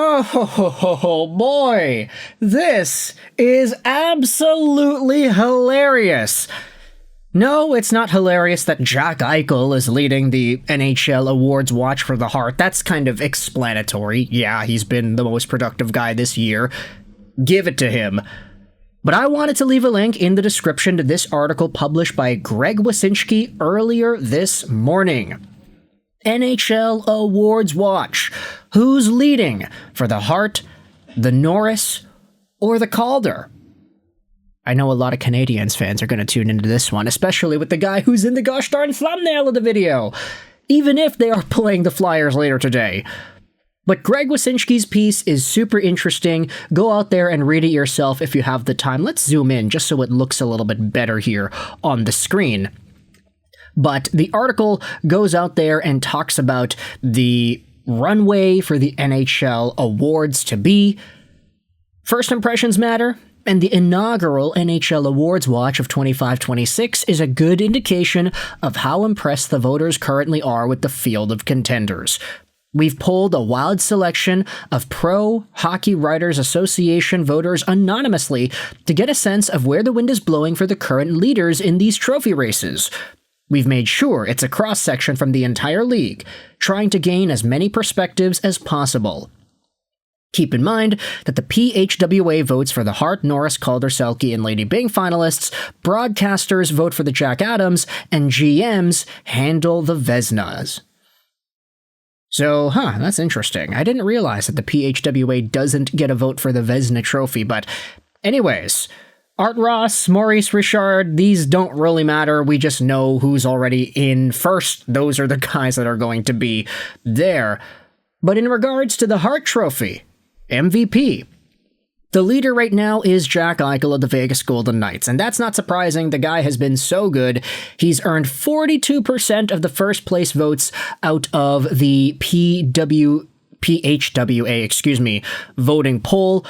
Oh boy, this is absolutely hilarious. No, it's not hilarious that Jack Eichel is leading the NHL Awards Watch for the Hart. That's kind of explanatory. Yeah, he's been the most productive guy this year. Give it to him. But I wanted to leave a link in the description to this article published by Greg Wyshynski earlier this morning. NHL Awards Watch. Who's leading for the Hart, the Norris, or the Calder? I know a lot of Canadiens fans are going to tune into this one, especially with the guy who's in the gosh darn thumbnail of the video, even if they are playing the Flyers later today. But Greg Wyshynski's piece is super interesting. Go out there and read it yourself if you have the time. Let's zoom in just so it looks a little bit better here on the screen. But the article goes out there and talks about the runway for the NHL awards to be. First impressions matter, and the inaugural NHL Awards Watch of 25-26 is a good indication of how impressed the voters currently are with the field of contenders. We've polled a wild selection of Pro Hockey Writers Association voters anonymously to get a sense of where the wind is blowing for the current leaders in these trophy races. We've made sure it's a cross-section from the entire league, trying to gain as many perspectives as possible. Keep in mind that the PHWA votes for the Hart, Norris, Calder, Selke, and Lady Byng finalists, broadcasters vote for the Jack Adams, and GMs handle the Vezinas. So, that's interesting. I didn't realize that the PHWA doesn't get a vote for the Vezina Trophy, but anyways, Art Ross, Maurice Richard, these don't really matter. We just know who's already in first. Those are the guys that are going to be there. But in regards to the Hart Trophy, MVP, the leader right now is Jack Eichel of the Vegas Golden Knights, and that's not surprising. The guy has been so good. He's earned 42% of the first place votes out of the PHWA, voting poll.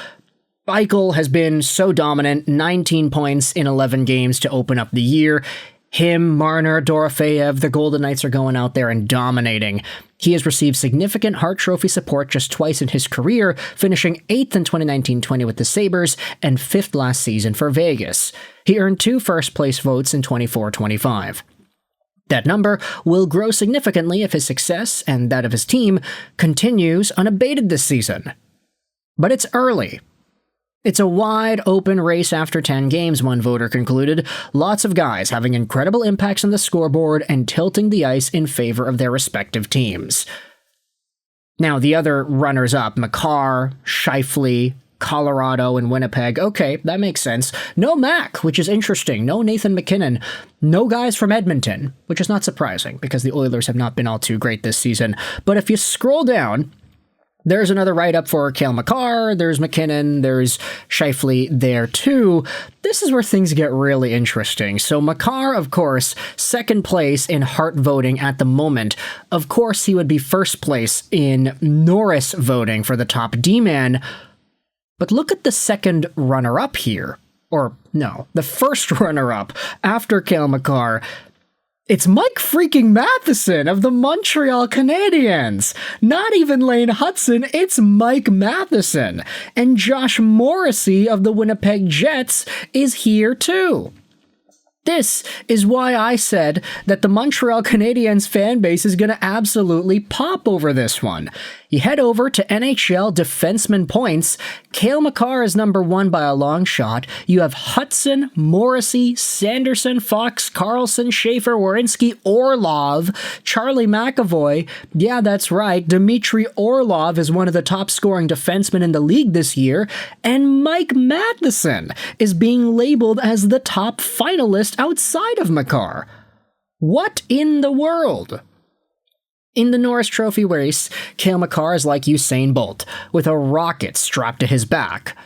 Eichel has been so dominant, 19 points in 11 games to open up the year. Him, Marner, Dorofeyev, the Golden Knights are going out there and dominating. He has received significant Hart Trophy support just twice in his career, finishing 8th in 2019-20 with the Sabres and 5th last season for Vegas. He earned 2 first-place votes in 24-25. That number will grow significantly if his success, and that of his team, continues unabated this season. But it's early. It's a wide open race after 10 games, one voter concluded. Lots of guys having incredible impacts on the scoreboard and tilting the ice in favor of their respective teams. Now, the other runners-up, Makar, Scheifele, Colorado, and Winnipeg. Okay, that makes sense. No Mac, which is interesting. No Nathan McKinnon. No guys from Edmonton, which is not surprising because the Oilers have not been all too great this season. But if you scroll down, there's another write-up for Cale Makar, there's McKinnon, there's Scheifele there too. This is where things get really interesting. So Makar, of course, second place in Hart voting at the moment. Of course, he would be first place in Norris voting for the top D-man. But look at the second runner-up here. Or, no, the first runner-up after Cale Makar. It's Mike freaking Matheson of the Montreal Canadiens. Not even Lane Hudson, it's Mike Matheson. And Josh Morrissey of the Winnipeg Jets is here too. This is why I said that the Montreal Canadiens fan base is going to absolutely pop over this one. You head over to NHL defenseman points. Cale Makar is number 1 by a long shot. You have Hudson, Morrissey, Sanderson, Fox, Carlson, Schaefer, Werenski, Orlov, Charlie McAvoy. Yeah, that's right. Dmitry Orlov is one of the top scoring defensemen in the league this year. And Mike Matheson is being labeled as the top finalist outside of Makar. What in the world? In the Norris Trophy race, Cale Makar is like Usain Bolt, with a rocket strapped to his back.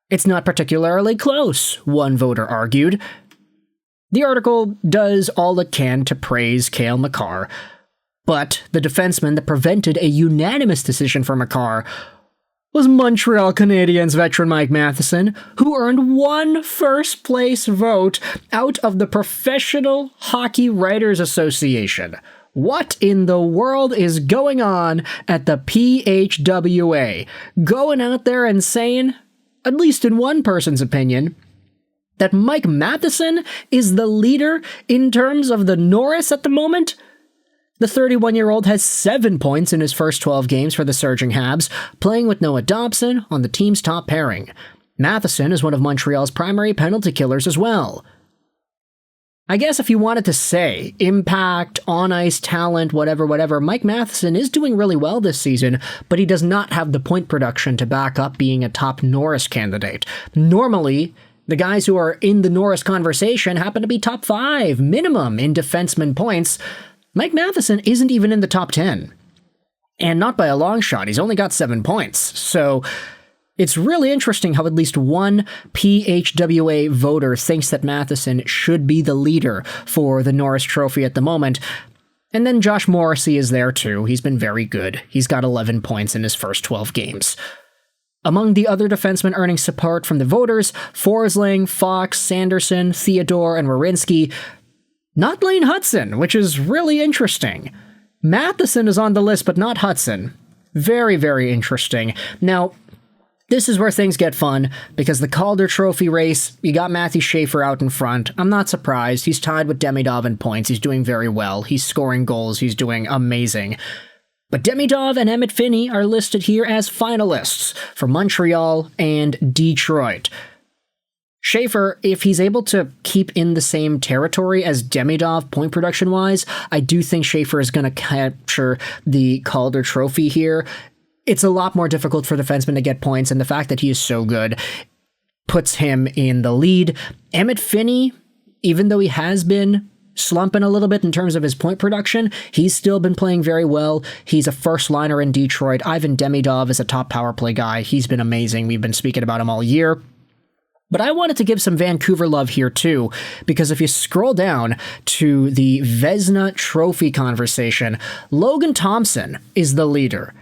It's not particularly close, one voter argued. The article does all it can to praise Cale Makar, but the defenseman that prevented a unanimous decision for Makar was Montreal Canadiens veteran Mike Matheson, who earned 1 first-place vote out of the Professional Hockey Writers Association. What in the world is going on at the PHWA? Going out there and saying, at least in one person's opinion, that Mike Matheson is the leader in terms of the Norris at the moment? The 31-year-old has 7 points in his first 12 games for the Surging Habs, playing with Noah Dobson on the team's top pairing. Matheson is one of Montreal's primary penalty killers as well. I guess if you wanted to say impact, on-ice talent, whatever, Mike Matheson is doing really well this season, but he does not have the point production to back up being a top Norris candidate. Normally, the guys who are in the Norris conversation happen to be top 5 minimum in defenseman points. Mike Matheson isn't even in the top 10. And not by a long shot, he's only got 7 points. So it's really interesting how at least one PHWA voter thinks that Matheson should be the leader for the Norris Trophy at the moment. And then Josh Morrissey is there too. He's been very good. He's got 11 points in his first 12 games. Among the other defensemen earning support from the voters, Forsling, Fox, Sanderson, Theodore, and Werenski. Not Lane Hudson, which is really interesting. Matheson is on the list, but not Hudson. Very, very interesting. Now, this is where things get fun, because the Calder Trophy race, you got Matthew Schaefer out in front. I'm not surprised. He's tied with Demidov in points. He's doing very well. He's scoring goals. He's doing amazing. But Demidov and Emmett Finney are listed here as finalists for Montreal and Detroit. Schaefer, if he's able to keep in the same territory as Demidov point production-wise, I do think Schaefer is going to capture the Calder Trophy here. It's a lot more difficult for defensemen to get points, and the fact that he is so good puts him in the lead. Emmett Finney, even though he has been slumping a little bit in terms of his point production, he's still been playing very well. He's a first liner in Detroit. Ivan Demidov is a top power play guy. He's been amazing. We've been speaking about him all year. But I wanted to give some Vancouver love here too, because if you scroll down to the Vezina Trophy conversation, Logan Thompson is the leader.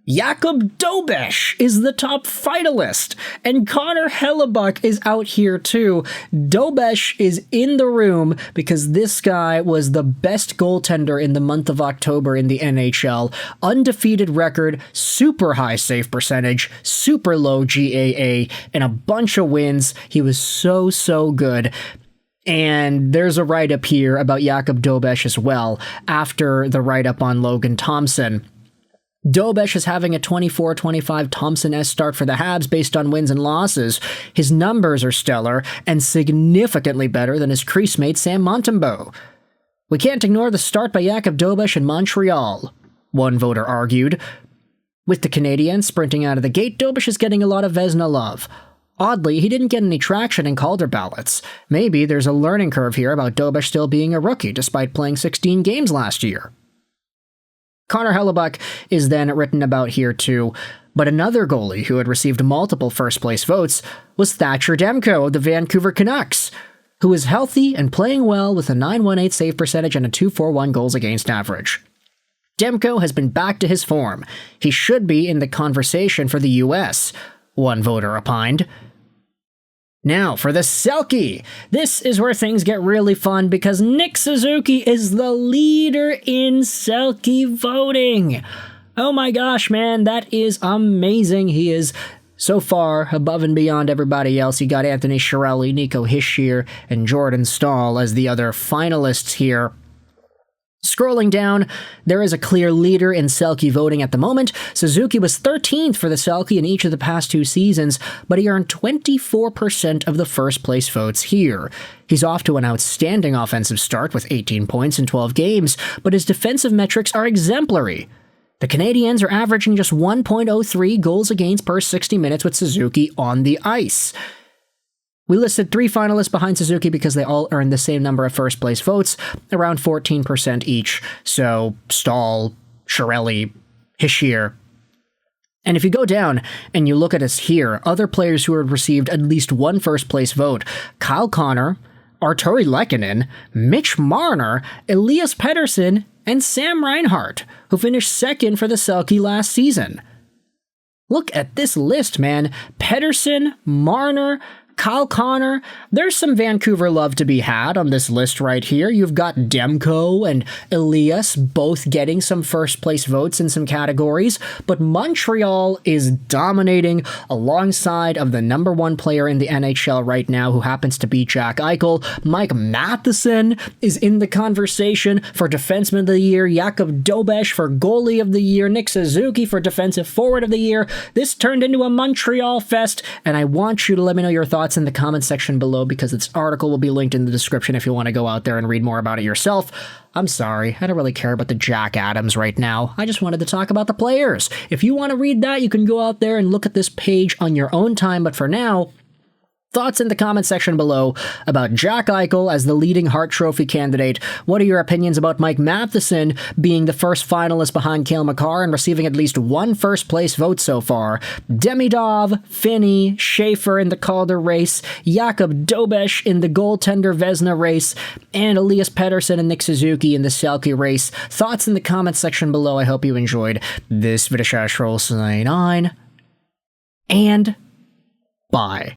Jakub Dobeš is the top finalist, and Connor Hellebuyck is out here too. Dobeš is in the room because this guy was the best goaltender in the month of October in the NHL. Undefeated record, super high save percentage, super low GAA, and a bunch of wins. He was so good. And there's a write-up here about Jakub Dobeš as well, after the write-up on Logan Thompson. Dobeš is having a 24-25 Thompson-esque start for the Habs based on wins and losses. His numbers are stellar and significantly better than his crease mate Sam Montembeault. We can't ignore the start by Jakub Dobeš in Montreal, one voter argued. With the Canadiens sprinting out of the gate, Dobeš is getting a lot of Vezina love. Oddly, he didn't get any traction in Calder ballots. Maybe there's a learning curve here about Dobeš still being a rookie despite playing 16 games last year. Connor Hellebuyck is then written about here too, but another goalie who had received multiple first-place votes was Thatcher Demko of the Vancouver Canucks, who was healthy and playing well with a .918 save percentage and a .241 goals against average. Demko has been back to his form. He should be in the conversation for the U.S., one voter opined. Now, for the Selke. This is where things get really fun because Nick Suzuki is the leader in Selke voting. Oh my gosh, man, that is amazing. He is so far above and beyond everybody else. You got Anthony Chiarelli, Nico Hischier, and Jordan Stahl as the other finalists here. Scrolling down, there is a clear leader in Selke voting at the moment. Suzuki was 13th for the Selke in each of the past 2 seasons, but he earned 24% of the first-place votes here. He's off to an outstanding offensive start with 18 points in 12 games, but his defensive metrics are exemplary. The Canadiens are averaging just 1.03 goals against per 60 minutes with Suzuki on the ice. We listed 3 finalists behind Suzuki because they all earned the same number of first-place votes, around 14% each. So, Stahl, Chiarelli, Hischier. And if you go down and you look at us here, other players who have received at least one first-place vote: Kyle Connor, Arturi Lehkonen, Mitch Marner, Elias Pettersson, and Sam Reinhart, who finished second for the Selke last season. Look at this list, man. Pettersson, Marner, Kyle Connor, there's some Vancouver love to be had on this list right here. You've got Demko and Elias both getting some first place votes in some categories, but Montreal is dominating alongside of the number one player in the NHL right now, who happens to be Jack Eichel. Mike Matheson is in the conversation for Defenseman of the Year, Jakub Dobeš for Goalie of the Year, Nick Suzuki for Defensive Forward of the Year. This turned into a Montreal fest, and I want you to let me know your thoughts in the comment section below, because this article will be linked in the description if you want to go out there and read more about it yourself. I'm sorry, I don't really care about the Jack Adams right now. I just wanted to talk about the players. If you want to read that, you can go out there and look at this page on your own time, but for now, thoughts in the comment section below about Jack Eichel as the leading Hart Trophy candidate. What are your opinions about Mike Matheson being the first finalist behind Cale Makar and receiving at least one first place vote so far? Demidov, Finney, Schaefer in the Calder race, Jakub Dobeš in the goaltender Vezina race, and Elias Pettersson and Nick Suzuki in the Selke race. Thoughts in the comment section below. I hope you enjoyed this video. And bye.